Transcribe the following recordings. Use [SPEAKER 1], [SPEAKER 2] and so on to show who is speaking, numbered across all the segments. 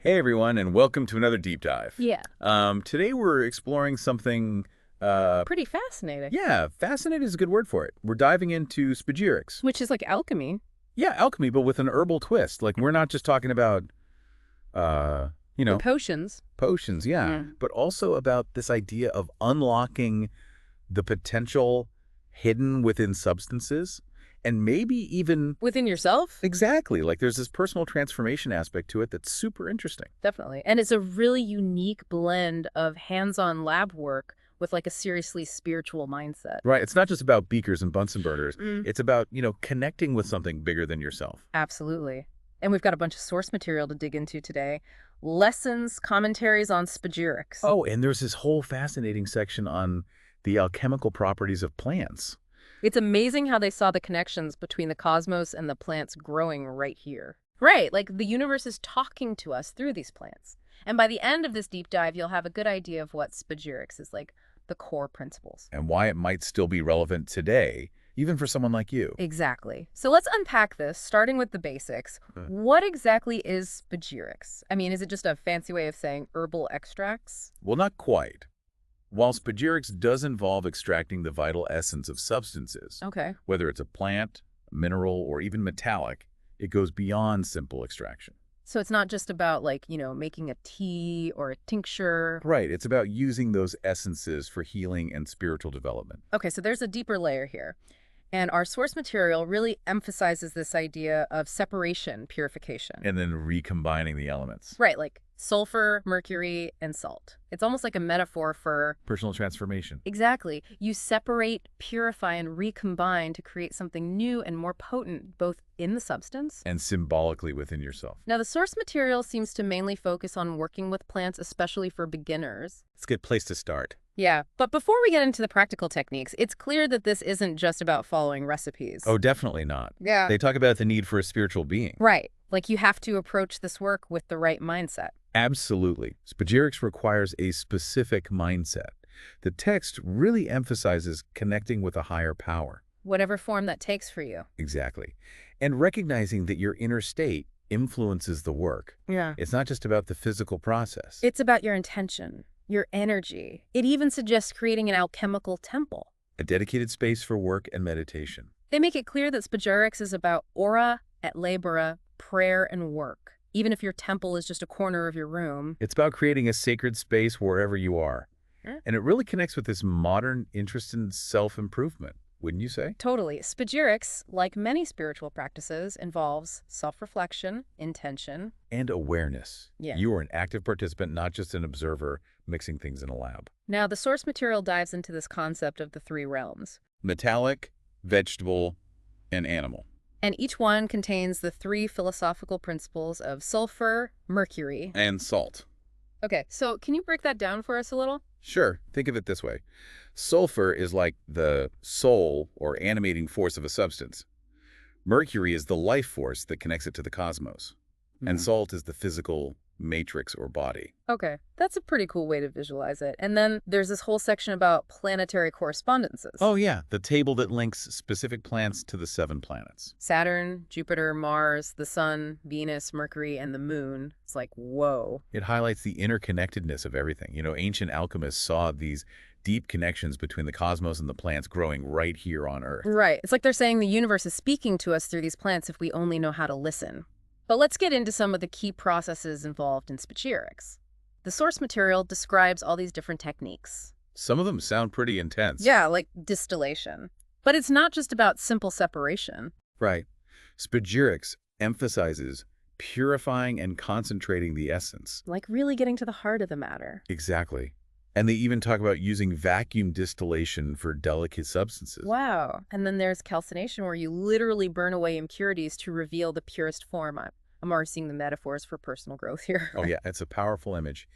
[SPEAKER 1] Hey everyone, and welcome to another deep dive.
[SPEAKER 2] Yeah.
[SPEAKER 1] Today we're exploring something,
[SPEAKER 2] Pretty fascinating.
[SPEAKER 1] yeah, fascinating is a good word for it. We're diving into Spagyrics.
[SPEAKER 2] Which is like alchemy.
[SPEAKER 1] Yeah, alchemy, but with an herbal twist. Like, we're not just talking about, uh, you
[SPEAKER 2] The
[SPEAKER 1] know,
[SPEAKER 2] potions.
[SPEAKER 1] potions, yeah, but also about this idea of unlocking the potential hidden within substances, and maybe even
[SPEAKER 2] Within yourself?
[SPEAKER 1] exactly, like there's this personal transformation aspect to it that's super interesting.
[SPEAKER 2] Definitely. And it's a really unique blend of hands-on lab work with like a seriously spiritual mindset.
[SPEAKER 1] Right. It's not just about beakers and Bunsen burners.
[SPEAKER 2] Mm.
[SPEAKER 1] It's about, connecting with something bigger than yourself.
[SPEAKER 2] Absolutely. And we've got a bunch of source material to dig into today. Lessons, commentaries on Spagyrics.
[SPEAKER 1] Oh, and there's this whole fascinating section on the alchemical properties of plants.
[SPEAKER 2] It's amazing how they saw the connections between the cosmos and the plants growing right here. Right, like the universe is talking to us through these plants. And by the end of this deep dive, you'll have a good idea of what Spagyrics is like, the core principles.
[SPEAKER 1] And why it might still be relevant today, even for someone like you.
[SPEAKER 2] Exactly. So let's unpack this, starting with the basics. What exactly is Spagyrics? I mean, is it just a fancy way of saying herbal extracts?
[SPEAKER 1] Well, not quite. While Spagyrics does involve extracting the vital essence of substances,
[SPEAKER 2] Okay.
[SPEAKER 1] whether it's a plant, mineral, or even metallic, it goes beyond simple extraction.
[SPEAKER 2] So it's not just about making a tea or a tincture.
[SPEAKER 1] Right. It's about using those essences for healing and spiritual development.
[SPEAKER 2] Okay, so there's a deeper layer here. And our source material really emphasizes this idea of separation, purification.
[SPEAKER 1] And then recombining the elements.
[SPEAKER 2] Right, like sulfur, mercury, and salt. It's almost like a metaphor for...
[SPEAKER 1] Personal transformation.
[SPEAKER 2] Exactly. You separate, purify, and recombine to create something new and more potent, both in the substance
[SPEAKER 1] and symbolically within yourself.
[SPEAKER 2] Now, the source material seems to mainly focus on working with plants, especially for beginners.
[SPEAKER 1] It's a good place to start.
[SPEAKER 2] Yeah, but before we get into the practical techniques, it's clear that this isn't just about following recipes.
[SPEAKER 1] Oh, definitely not.
[SPEAKER 2] Yeah.
[SPEAKER 1] They talk about the need for a spiritual being.
[SPEAKER 2] Right. Like you have to approach this work with the right mindset.
[SPEAKER 1] Absolutely. Spagyrics requires a specific mindset. The text really emphasizes connecting with a higher power.
[SPEAKER 2] Whatever form that takes for you.
[SPEAKER 1] Exactly. And recognizing that your inner state influences the work.
[SPEAKER 2] Yeah.
[SPEAKER 1] It's not just about the physical process.
[SPEAKER 2] It's about your intention, your energy. It even suggests creating an alchemical temple.
[SPEAKER 1] A dedicated space for work and meditation.
[SPEAKER 2] They make it clear that Spagyrics is about ora et labora, prayer and work. Even if your temple is just a corner of your room.
[SPEAKER 1] It's about creating a sacred space wherever you are.
[SPEAKER 2] Yeah.
[SPEAKER 1] And it really connects with this modern interest in self-improvement, wouldn't you say?
[SPEAKER 2] Totally. Spagyrics, like many spiritual practices, involves self-reflection, intention,
[SPEAKER 1] and awareness.
[SPEAKER 2] Yeah.
[SPEAKER 1] You are an active participant, not just an observer mixing things in a lab.
[SPEAKER 2] Now, the source material dives into this concept of the three realms.
[SPEAKER 1] Metallic, vegetable, and animal.
[SPEAKER 2] And each one contains the three philosophical principles of sulfur, mercury,
[SPEAKER 1] and salt.
[SPEAKER 2] Okay, so can you break that down for us a little?
[SPEAKER 1] Sure. Think of it this way. Sulfur is like the soul or animating force of a substance. Mercury is the life force that connects it to the cosmos. And salt is the physical matrix or body.
[SPEAKER 2] Okay, that's a pretty cool way to visualize it. And then there's this whole section about planetary correspondences.
[SPEAKER 1] Oh, yeah. The table that links specific plants to the 7 planets.
[SPEAKER 2] Saturn, Jupiter, Mars, the Sun, Venus, Mercury, and the Moon. It's like, whoa.
[SPEAKER 1] It highlights the interconnectedness of everything. Ancient alchemists saw these deep connections between the cosmos and the plants growing right here on Earth.
[SPEAKER 2] Right. It's like they're saying the universe is speaking to us through these plants if we only know how to listen. But let's get into some of the key processes involved in Spagyrics. The source material describes all these different techniques.
[SPEAKER 1] Some of them sound pretty intense.
[SPEAKER 2] Yeah, like distillation. But it's not just about simple separation.
[SPEAKER 1] Right. Spagyrics emphasizes purifying and concentrating the essence.
[SPEAKER 2] Like really getting to the heart of the matter.
[SPEAKER 1] Exactly. And they even talk about using vacuum distillation for delicate substances.
[SPEAKER 2] Wow. And then there's calcination, where you literally burn away impurities to reveal the purest form. I'm already seeing the metaphors for personal growth here.
[SPEAKER 1] Oh, yeah. It's a powerful image.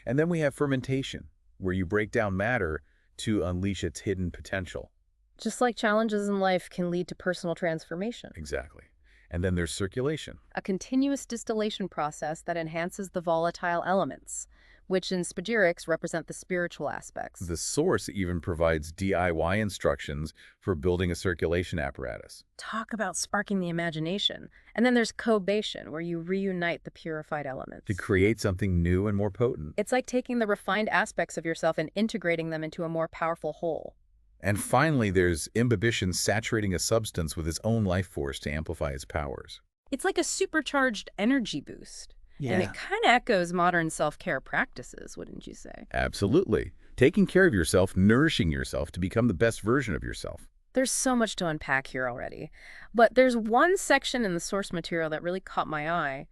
[SPEAKER 1] And then we have fermentation, where you break down matter to unleash its hidden potential.
[SPEAKER 2] Just like challenges in life can lead to personal transformation.
[SPEAKER 1] Exactly. And then there's circulation.
[SPEAKER 2] A continuous distillation process that enhances the volatile elements, which in Spagyrics represent the spiritual aspects.
[SPEAKER 1] The source even provides DIY instructions for building a circulation apparatus.
[SPEAKER 2] Talk about sparking the imagination. And then there's cobation, where you reunite the purified elements.
[SPEAKER 1] To create something new and more potent.
[SPEAKER 2] It's like taking the refined aspects of yourself and integrating them into a more powerful whole.
[SPEAKER 1] And finally, there's imbibition, saturating a substance with its own life force to amplify its powers.
[SPEAKER 2] It's like a supercharged energy boost.
[SPEAKER 1] Yeah.
[SPEAKER 2] And it kind of echoes modern self-care practices, wouldn't you say?
[SPEAKER 1] Absolutely. Taking care of yourself, nourishing yourself to become the best version of yourself.
[SPEAKER 2] There's so much to unpack here already. But there's one section in the source material that really caught my eye.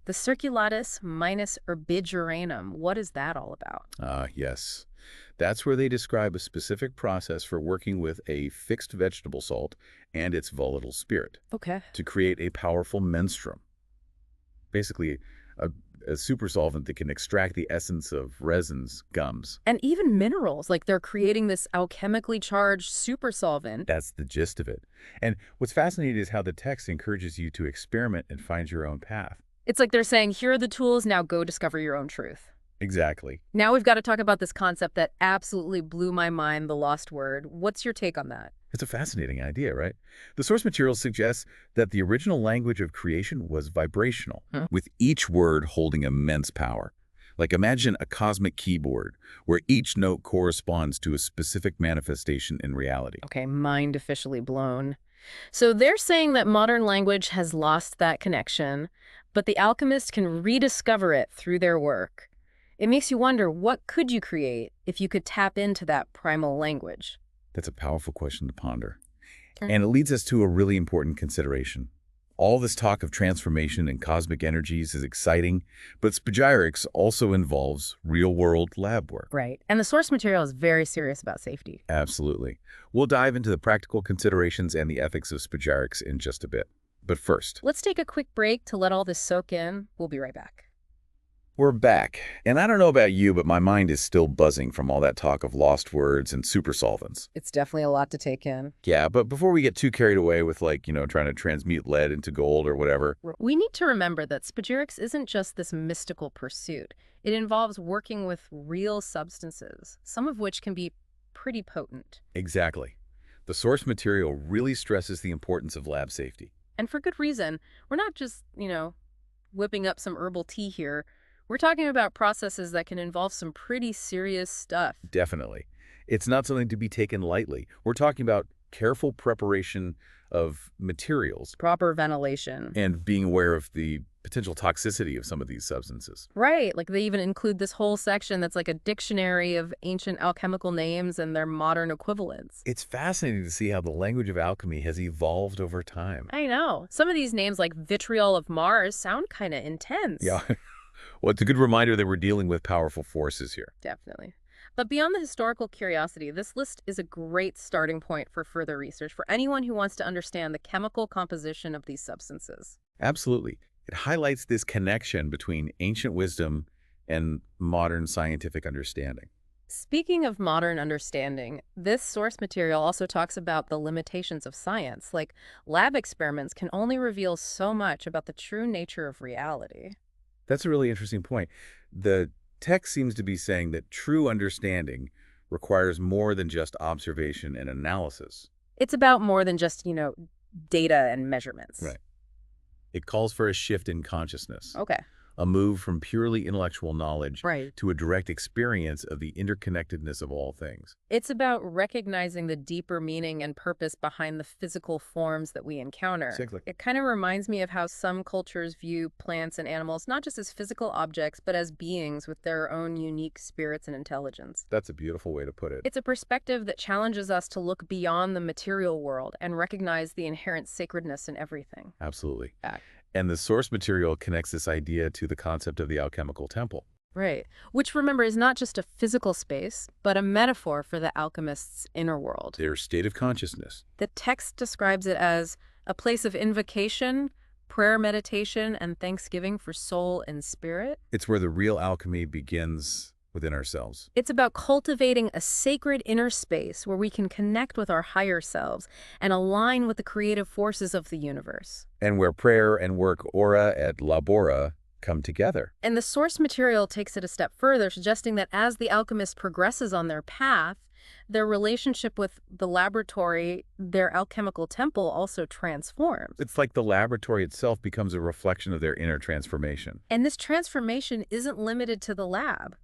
[SPEAKER 2] The circulatus minus herbigeranum. What is that all about?
[SPEAKER 1] Yes. That's where they describe a specific process for working with a fixed vegetable salt and its volatile spirit.
[SPEAKER 2] Okay.
[SPEAKER 1] To create a powerful menstruum. Basically, a super solvent that can extract the essence of resins, gums.
[SPEAKER 2] And even minerals, like they're creating this alchemically charged super solvent.
[SPEAKER 1] That's the gist of it. And what's fascinating is how the text encourages you to experiment and find your own path.
[SPEAKER 2] It's like they're saying, here are the tools, now go discover your own truth.
[SPEAKER 1] Exactly.
[SPEAKER 2] Now we've got to talk about this concept that absolutely blew my mind, the lost word. What's your take on that?
[SPEAKER 1] It's a fascinating idea, right? The source material suggests that the original language of creation was vibrational, with each word holding immense power. Like imagine a cosmic keyboard, where each note corresponds to a specific manifestation in reality.
[SPEAKER 2] Okay, mind officially blown. So they're saying that modern language has lost that connection, but the alchemists can rediscover it through their work. It makes you wonder, what could you create if you could tap into that primal language?
[SPEAKER 1] That's a powerful question to ponder. And it leads us to a really important consideration. All this talk of transformation and cosmic energies is exciting, but Spagyrics also involves real-world lab work.
[SPEAKER 2] Right. And the source material is very serious about safety.
[SPEAKER 1] Absolutely. We'll dive into the practical considerations and the ethics of Spagyrics in just a bit. But first,
[SPEAKER 2] let's take a quick break to let all this soak in. We'll be right back.
[SPEAKER 1] we're back. And I don't know about you, but my mind is still buzzing from all that talk of lost words and super solvents.
[SPEAKER 2] It's definitely a lot to take in.
[SPEAKER 1] Yeah, but before we get too carried away with trying to transmute lead into gold or whatever.
[SPEAKER 2] We need to remember that Spagyrics isn't just this mystical pursuit. It involves working with real substances, some of which can be pretty potent.
[SPEAKER 1] Exactly. The source material really stresses the importance of lab safety.
[SPEAKER 2] And for good reason. We're not just, whipping up some herbal tea here. We're talking about processes that can involve some pretty serious stuff.
[SPEAKER 1] Definitely. It's not something to be taken lightly. We're talking about careful preparation of materials.
[SPEAKER 2] Proper ventilation.
[SPEAKER 1] And being aware of the potential toxicity of some of these substances.
[SPEAKER 2] Right. Like they even include this whole section that's like a dictionary of ancient alchemical names and their modern equivalents.
[SPEAKER 1] It's fascinating to see how the language of alchemy has evolved over time.
[SPEAKER 2] I know. Some of these names like vitriol of Mars sound kind of intense.
[SPEAKER 1] Yeah. Well, it's a good reminder that we're dealing with powerful forces here.
[SPEAKER 2] Definitely. But beyond the historical curiosity, this list is a great starting point for further research for anyone who wants to understand the chemical composition of these substances.
[SPEAKER 1] Absolutely. It highlights this connection between ancient wisdom and modern scientific understanding.
[SPEAKER 2] Speaking of modern understanding, this source material also talks about the limitations of science, like lab experiments can only reveal so much about the true nature of reality.
[SPEAKER 1] That's a really interesting point. The text seems to be saying that true understanding requires more than just observation and analysis.
[SPEAKER 2] It's about more than just, data and measurements.
[SPEAKER 1] Right. It calls for a shift in consciousness.
[SPEAKER 2] Okay.
[SPEAKER 1] A move from purely intellectual knowledge
[SPEAKER 2] Right.
[SPEAKER 1] to a direct experience of the interconnectedness of all things.
[SPEAKER 2] It's about recognizing the deeper meaning and purpose behind the physical forms that we encounter.
[SPEAKER 1] Exactly.
[SPEAKER 2] It kind of reminds me of how some cultures view plants and animals not just as physical objects, but as beings with their own unique spirits and intelligence.
[SPEAKER 1] That's a beautiful way to put it.
[SPEAKER 2] It's a perspective that challenges us to look beyond the material world and recognize the inherent sacredness in everything.
[SPEAKER 1] Absolutely.
[SPEAKER 2] Yeah.
[SPEAKER 1] And the source material connects this idea to the concept of the alchemical temple.
[SPEAKER 2] Right. Which, remember, is not just a physical space, but a metaphor for the alchemist's inner world.
[SPEAKER 1] Their state of consciousness.
[SPEAKER 2] The text describes it as a place of invocation, prayer, meditation, and thanksgiving for soul and spirit.
[SPEAKER 1] It's where the real alchemy begins within ourselves.
[SPEAKER 2] It's about cultivating a sacred inner space where we can connect with our higher selves and align with the creative forces of the universe.
[SPEAKER 1] And where prayer and work ora et labora come together.
[SPEAKER 2] And the source material takes it a step further, suggesting that as the alchemist progresses on their path, their relationship with the laboratory, their alchemical temple, also transforms.
[SPEAKER 1] It's like the laboratory itself becomes a reflection of their inner transformation.
[SPEAKER 2] And this transformation isn't limited to the lab.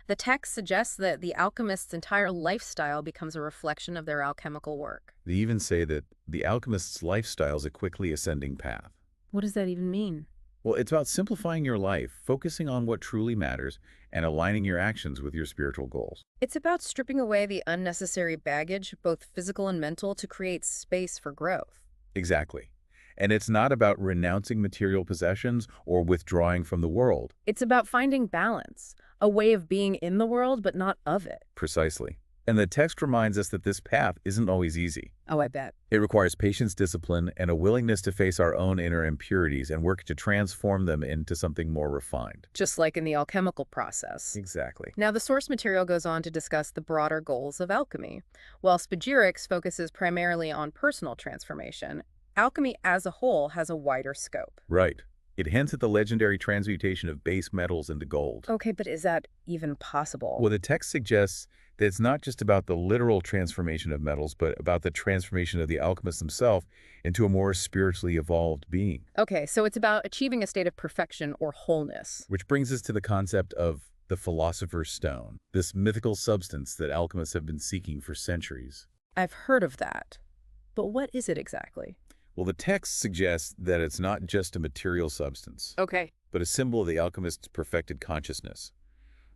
[SPEAKER 2] The text suggests that the alchemist's entire lifestyle becomes a reflection of their alchemical work.
[SPEAKER 1] They even say that the alchemist's lifestyle is a quickly ascending path.
[SPEAKER 2] What does that even mean?
[SPEAKER 1] Well, it's about simplifying your life, focusing on what truly matters, and aligning your actions with your spiritual goals.
[SPEAKER 2] It's about stripping away the unnecessary baggage, both physical and mental, to create space for growth.
[SPEAKER 1] Exactly. And it's not about renouncing material possessions or withdrawing from the world.
[SPEAKER 2] It's about finding balance, a way of being in the world but not of it.
[SPEAKER 1] Precisely. And the text reminds us that this path isn't always easy.
[SPEAKER 2] Oh, I bet.
[SPEAKER 1] It requires patience, discipline, and a willingness to face our own inner impurities and work to transform them into something more refined.
[SPEAKER 2] Just like in the alchemical process.
[SPEAKER 1] Exactly.
[SPEAKER 2] Now, the source material goes on to discuss the broader goals of alchemy. While Spagyrics focuses primarily on personal transformation, alchemy as a whole has a wider scope.
[SPEAKER 1] Right. It hints at the legendary transmutation of base metals into gold.
[SPEAKER 2] Okay, but is that even possible?
[SPEAKER 1] Well, the text suggests that it's not just about the literal transformation of metals, but about the transformation of the alchemist himself into a more spiritually evolved being.
[SPEAKER 2] Okay, so it's about achieving a state of perfection or wholeness.
[SPEAKER 1] Which brings us to the concept of the philosopher's stone, this mythical substance that alchemists have been seeking for centuries.
[SPEAKER 2] I've heard of that. But what is it exactly?
[SPEAKER 1] Well, the text suggests that it's not just a material substance,
[SPEAKER 2] Okay.
[SPEAKER 1] but a symbol of the alchemist's perfected consciousness,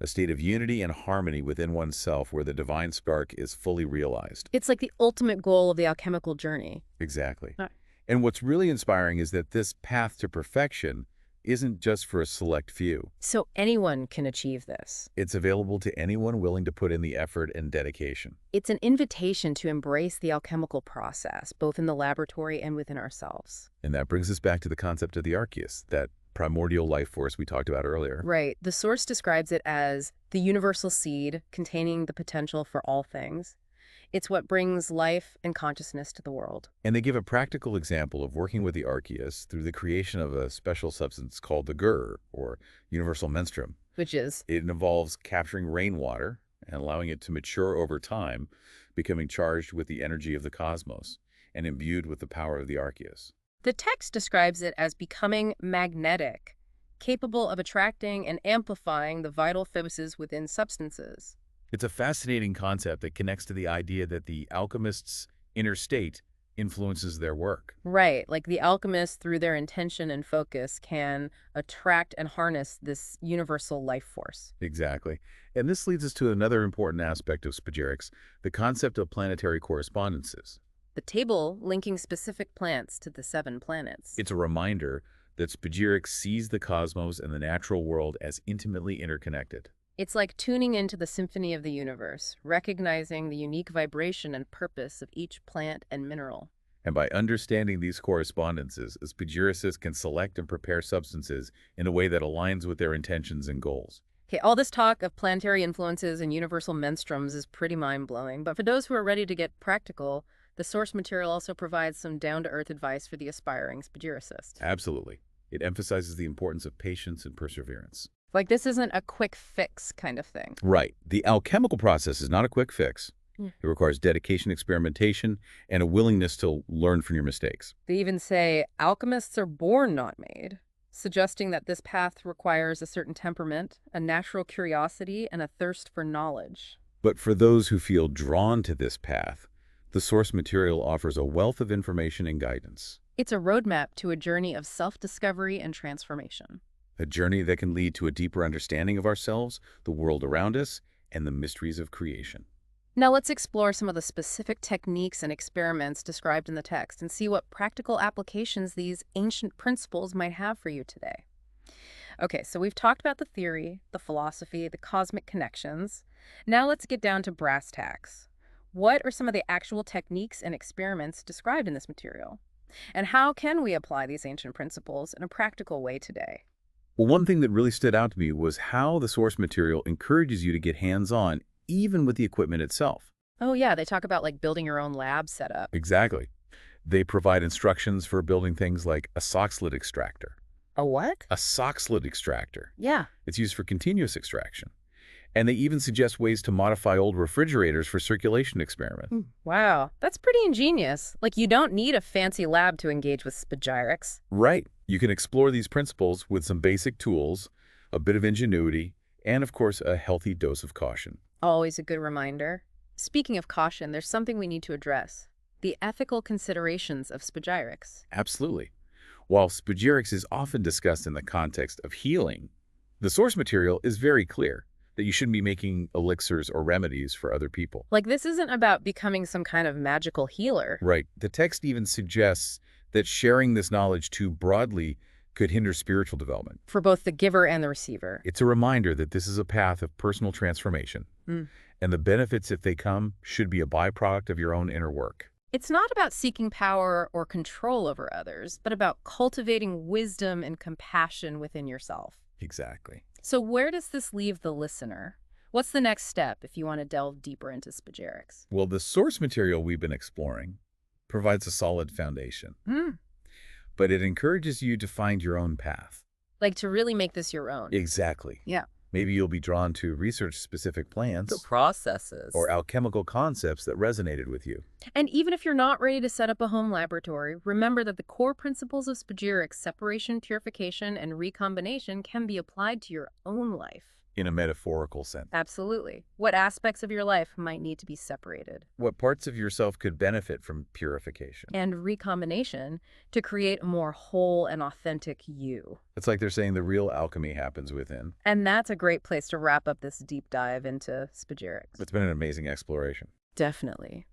[SPEAKER 1] a state of unity and harmony within oneself where the divine spark is fully realized.
[SPEAKER 2] It's like the ultimate goal of the alchemical journey.
[SPEAKER 1] Exactly.
[SPEAKER 2] Right.
[SPEAKER 1] And what's really inspiring is that this path to perfection isn't just for a select few.
[SPEAKER 2] So anyone can achieve this.
[SPEAKER 1] It's available to anyone willing to put in the effort and dedication.
[SPEAKER 2] It's an invitation to embrace the alchemical process, both in the laboratory and within ourselves.
[SPEAKER 1] And that brings us back to the concept of the arceus, that primordial life force we talked about earlier.
[SPEAKER 2] Right. The source describes it as the universal seed containing the potential for all things. It's what brings life and consciousness to the world.
[SPEAKER 1] And they give a practical example of working with the arceus through the creation of a special substance called the gur, or universal menstruum.
[SPEAKER 2] Which is?
[SPEAKER 1] It involves capturing rainwater and allowing it to mature over time, becoming charged with the energy of the cosmos and imbued with the power of the arceus.
[SPEAKER 2] The text describes it as becoming magnetic, capable of attracting and amplifying the vital forces within substances.
[SPEAKER 1] It's a fascinating concept that connects to the idea that the alchemist's inner state influences their work.
[SPEAKER 2] Right, like the alchemists, through their intention and focus, can attract and harness this universal life force.
[SPEAKER 1] Exactly. And this leads us to another important aspect of Spagyrics, the concept of planetary correspondences.
[SPEAKER 2] The table linking specific plants to the 7 planets.
[SPEAKER 1] It's a reminder that Spagyrics sees the cosmos and the natural world as intimately interconnected.
[SPEAKER 2] It's like tuning into the symphony of the universe, recognizing the unique vibration and purpose of each plant and mineral.
[SPEAKER 1] And by understanding these correspondences, Spagyrics can select and prepare substances in a way that aligns with their intentions and goals.
[SPEAKER 2] Okay, all this talk of planetary influences and universal menstruums is pretty mind-blowing, but for those who are ready to get practical, the source material also provides some down-to-earth advice for the aspiring Spagyricist.
[SPEAKER 1] Absolutely. It emphasizes the importance of patience and perseverance.
[SPEAKER 2] Like, this isn't a quick fix kind of thing.
[SPEAKER 1] Right. The alchemical process is not a quick fix.
[SPEAKER 2] Yeah.
[SPEAKER 1] It requires dedication, experimentation, and a willingness to learn from your mistakes.
[SPEAKER 2] They even say alchemists are born, not made, suggesting that this path requires a certain temperament, a natural curiosity, and a thirst for knowledge.
[SPEAKER 1] But for those who feel drawn to this path, the source material offers a wealth of information and guidance.
[SPEAKER 2] It's a roadmap to a journey of self-discovery and transformation.
[SPEAKER 1] A journey that can lead to a deeper understanding of ourselves, the world around us, and the mysteries of creation.
[SPEAKER 2] Now let's explore some of the specific techniques and experiments described in the text and see what practical applications these ancient principles might have for you today. Okay, so we've talked about the theory, the philosophy, the cosmic connections. Now let's get down to brass tacks. What are some of the actual techniques and experiments described in this material? And how can we apply these ancient principles in a practical way today?
[SPEAKER 1] Well, one thing that really stood out to me was how the source material encourages you to get hands-on, even with the equipment itself.
[SPEAKER 2] Oh yeah, they talk about like building your own lab setup.
[SPEAKER 1] Exactly. They provide instructions for building things like a sock slit extractor,
[SPEAKER 2] A what?
[SPEAKER 1] A sock slit extractor.
[SPEAKER 2] Yeah.
[SPEAKER 1] It's used for continuous extraction. And they even suggest ways to modify old refrigerators for circulation experiments.
[SPEAKER 2] Wow, that's pretty ingenious. Like, you don't need a fancy lab to engage with Spagyrics.
[SPEAKER 1] Right. You can explore these principles with some basic tools, a bit of ingenuity, and of course, a healthy dose of caution.
[SPEAKER 2] Always a good reminder. Speaking of caution, there's something we need to address. The ethical considerations of Spagyrics.
[SPEAKER 1] Absolutely. While Spagyrics is often discussed in the context of healing, the source material is very clear that you shouldn't be making elixirs or remedies for other people.
[SPEAKER 2] Like, this isn't about becoming some kind of magical healer.
[SPEAKER 1] Right. The text even suggests that sharing this knowledge too broadly could hinder spiritual development.
[SPEAKER 2] For both the giver and the receiver.
[SPEAKER 1] It's a reminder that this is a path of personal transformation, and the benefits, if they come, should be a byproduct of your own inner work.
[SPEAKER 2] It's not about seeking power or control over others, but about cultivating wisdom and compassion within yourself.
[SPEAKER 1] Exactly.
[SPEAKER 2] So where does this leave the listener? What's the next step if you want to delve deeper into Spagyrics?
[SPEAKER 1] Well, the source material we've been exploring provides a solid foundation, but it encourages you to find your own path.
[SPEAKER 2] Like, to really make this your own.
[SPEAKER 1] Exactly.
[SPEAKER 2] Yeah.
[SPEAKER 1] Maybe you'll be drawn to research specific plants
[SPEAKER 2] The processes.
[SPEAKER 1] or alchemical concepts that resonated with you.
[SPEAKER 2] And even if you're not ready to set up a home laboratory, remember that the core principles of Spagyrics, separation, purification, and recombination, can be applied to your own life.
[SPEAKER 1] In a metaphorical sense.
[SPEAKER 2] Absolutely. What aspects of your life might need to be separated?
[SPEAKER 1] What parts of yourself could benefit from purification?
[SPEAKER 2] And recombination to create a more whole and authentic you.
[SPEAKER 1] It's like they're saying the real alchemy happens within.
[SPEAKER 2] And that's a great place to wrap up this deep dive into Spagyrics.
[SPEAKER 1] It's been an amazing exploration.
[SPEAKER 2] Definitely.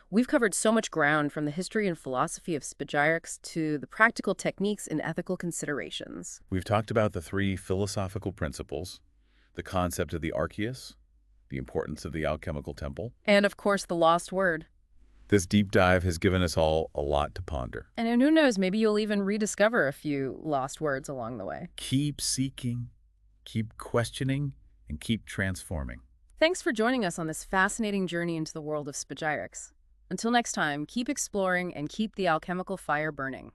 [SPEAKER 2] We've covered so much ground, from the history and philosophy of Spagyrics to the practical techniques and ethical considerations.
[SPEAKER 1] We've talked about the 3 philosophical principles, the concept of the archeus, the importance of the alchemical temple.
[SPEAKER 2] And, of course, the lost word.
[SPEAKER 1] This deep dive has given us all a lot to ponder.
[SPEAKER 2] And who knows, maybe you'll even rediscover a few lost words along the way.
[SPEAKER 1] Keep seeking, keep questioning, and keep transforming.
[SPEAKER 2] Thanks for joining us on this fascinating journey into the world of Spagyrics. Until next time, keep exploring and keep the alchemical fire burning.